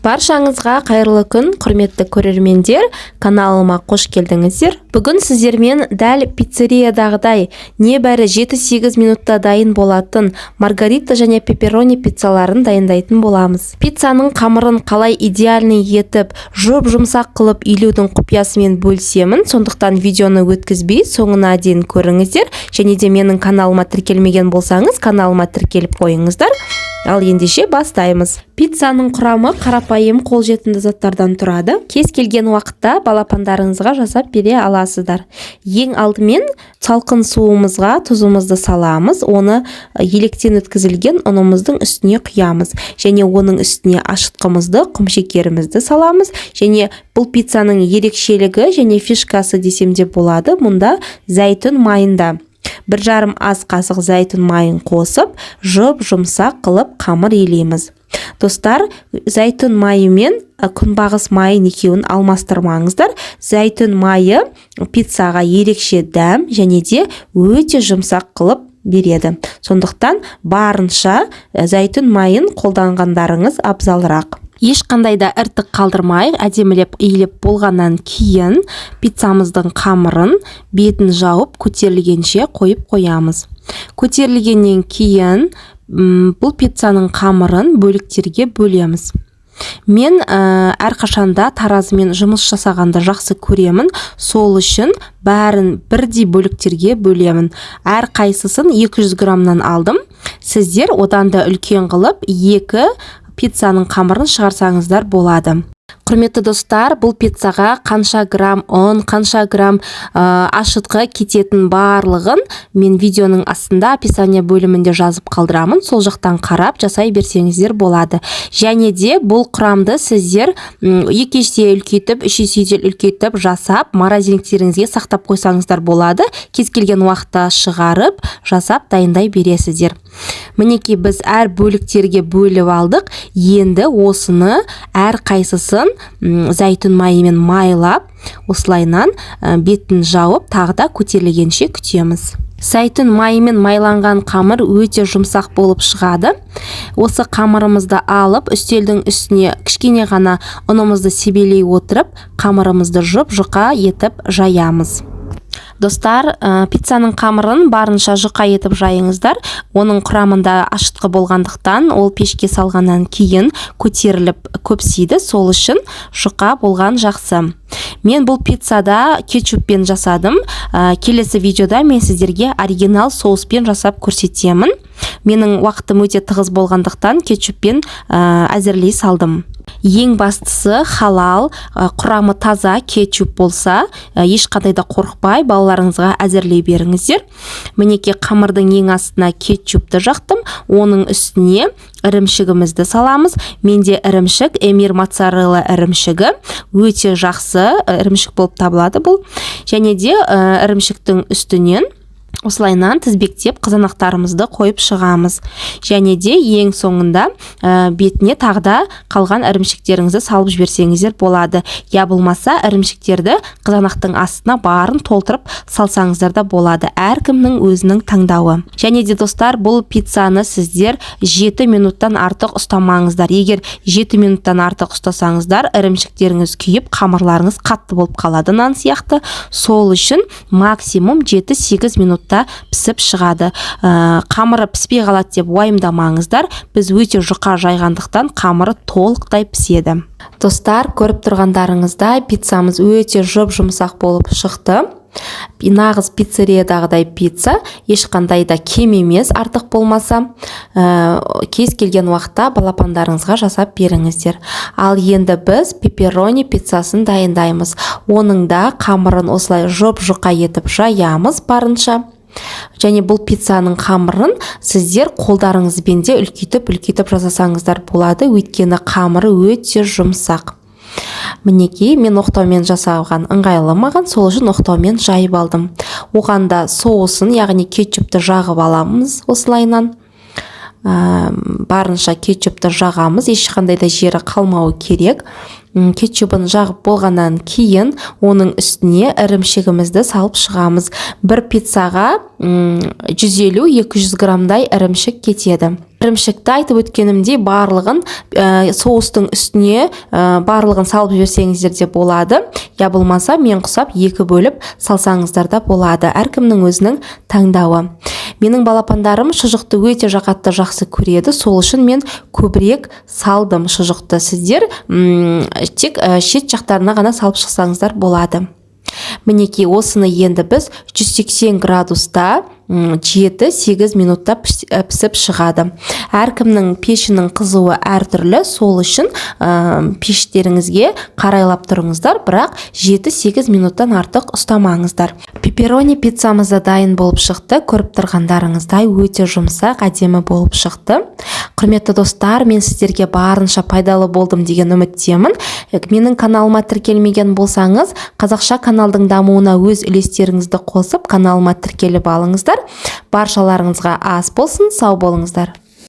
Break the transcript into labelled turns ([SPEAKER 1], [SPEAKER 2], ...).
[SPEAKER 1] Баршаңызға қайырлы күн, құрметті көрермендер, каналыма қош келдіңіздер. Бүгін сіздермен дәл пиццериядағыдай небәрі 7-8 минутта дайын болатын маргарита және пепперони пиццаларын дайындайтын боламыз. Пиццаның қамырын қалай идеальный етіп, жұмсақ қылып илеудің құпиясымен бөлісемін, сондықтан видеоны өткізбей соңына дейін көріңіздер, және де менің каналыма тіркелмеген болсаңыз, каналыма тіркеліп қойыңыздар. Ал ендеше бастаймыз. Пиццаның құрамы қарапайым қолжетімді заттардан тұрады. Кез келген уақытта балапандарыңызға жасап бере аласыздар. Ең алдымен салқын суымызға тұзымызды саламыз, оны електен өткізілген ұнымыздың үстіне құямыз, және оның үстіне ашытқымызды, құмшекерімізді саламыз. Және бұл пиццаның ерекшелігі және фишкасы десем де болады, мұнда зәйтүн майында 1,5 ас қасық зәйтүн майын қосып, жұмсақ қылып қамыр илейміз. Достар, зәйтүн майы мен күнбағыс майын екеуін алмастырмаңыздар. Зәйтүн майы пиццаға ерекше дәм және де өте жұмсақ қылып береді. Сондықтан барынша зәйтүн майын қолданғандарыңыз абзалырақ. Ешқандай да іртік қалдырмай, әдемілеп иіліп болғаннан кейін пиццамыздың қамырын бетін жауып көтерілгенше қойып қоямыз. Көтерілгеннен кейін бұл пиццаның қамырын бөліктерге бөлеміз. Мен әрқашанда таразымен жұмыс жасағанда жақсы көремін, сол үшін бәрін бірдей бөліктерге бөлемін. Әр қайсысын 200 граммнан алдым. Сіздер одан да үлкен қылып 2 пиццаның қамырын шығарсаңыздар болады. Құрметті достар, бұл пиццаға қанша грамм ұн, қанша грамм ашытқы кететін барлығын мен видеоның астында описание бөлімінде жазып қалдырамын. Сол жақтан қарап жасай берсеңіздер болады. Және де бұл құрамды сіздер 2 есе үлкейтіп, 3 есе үлкейтіп жасап, морозильниктеріңізге сақтап қойсаңыздар болады. Кез келген уақытта шығарып, жасап дайындай бересіздер. Мінекей біз әр бөліктерге бөліп алдық. Енді осыны әр қайсысын зәйтүн майымен майлап, осылайнан бетін жауып, тағы да көтерілгенше күтеміз. Зәйтүн майымен майланған қамыр өте жұмсақ болып шығады. Осы қамырымызды алып, үстелдің үстіне кішкене ғана ұнымызды себелей отырып, қамырымызды жұқа етіп жаямыз. Достар, пиццаның қамырын барынша жұқа етіп жайыңыздар. Оның құрамында ашытқы болғандықтан, ол пешке салғаннан кейін көтеріліп көпсейді, сол үшін жұқа болған жақсы. Мен бұл пиццада кетчуппен жасадым. Келесі видеода мен сіздерге оригинал соуспен жасап көрсетемін. Менің уақытым өте тығыз болғандықтан кетчуппен әзірлей салдым. Ең бастысы халал, құрамы таза кетчуп болса, ешқандай да қорықпай балаларыңызға әзірлей беріңіздер. Мінекей қамырдың ең астына кетчупты жақтым, оның үстіне ірімшігімізді саламыз. Менде ірімшік, эмир моцарелла ірімшігі өте жақсы ірімшік болып табылады бұл. Және де ірімшіктің үстінен осылайнан тізбектеп қызанақтарымызды қойып шығамыз. Және де ең соңында бетіне тағда қалған ірімшіктеріңізді салып жіберсеңіздер болады. Я болмаса ірімшіктерді қызанақтың астына барын толтырып салсаңыздар да болады. Әркімнің өзінің таңдауы. Және де достар, бұл пиццаны сіздер 7 минуттан артық ұстамаңыздар. Егер 7 минуттан артық ұстасаңыздар, ірімшіктеріңіз күйіп, қамырларыңыз қатты болып қалады, нан сияқты. Сол үшін максимум 7-8 минут пісіп шығады. Қамыры піспей қалады деп уайымдамаңыздар. Біз өте жұқа жайғандықтан қамыры толықтай піседі. Достар, көріп тұрғандарыңызда пиццамыз өте жұмсақ болып шықты. Нағыз пиццериядағыдай пицца, ешқандай да кем емес, артық болмаса. Кез келген уақытта балапандарыңызға жасап беріңіздер. Ал енді біз пепперони пиццасын дайындаймыз. Оның да қамырын осылай жұқа етіп жаямыз барынша. Және бұл пиццаның қамырын сіздер қолдарыңызбен де үлкейтіп жасасаңыздар болады, өйткені қамыры өте жұмсақ. Мінекей, мен оқтаумен жасаған ыңғайлы маған, сол үшін оқтаумен жайып алдым. Оғанда соусын, яғни кетчупты жағып аламыз осылайнан. Барынша кетчупты жағамыз, ешқандай да жері қалмауы керек. Кетчупын жағып болғаннан кейін оның үстіне ірімшігімізді салып шығамыз. Бір пиццаға 150-200 граммдай ірімшік кетеді. ірімшікті айтып өткенімдей барлығын соустың үстіне барлығын салып жіберсеңіздер де болады. Я болмаса мен құсап 2 бөліп салсаңыздар да болады. Әркімнің өзінің таңдауы. Менің балапандарым шұжықты өте жақатты жақсы көреді. Сол үшін мен көбірек салдым шұжықты. Сіздер тек шет жақтарына ғана салып шықсаңыздар болады. Мінекей осыны енді біз 180 градуста 7-8 минутта пісіп шығады. Әркімнің пешінің қызуы әртүрлі, сол үшін пештеріңізге қарайлап тұрыңыздар, бірақ 7-8 минуттан артық ұстамаңыздар. Пепперони пиццамыз да дайын болып шықты. Көріп тұрғандарыңыздай өте жұмсақ, әдемі болып шықты. Құрметті достар, мен сіздерге барынша пайдалы болдым деген үміттемін. Менің каналыма тіркелмеген болсаңыз, қазақша каналдың дамуына өз үлестеріңізді қосып, каналыма тіркеліп алыңыздар. Баршаларыңызға ас болсын, сау болыңыздар.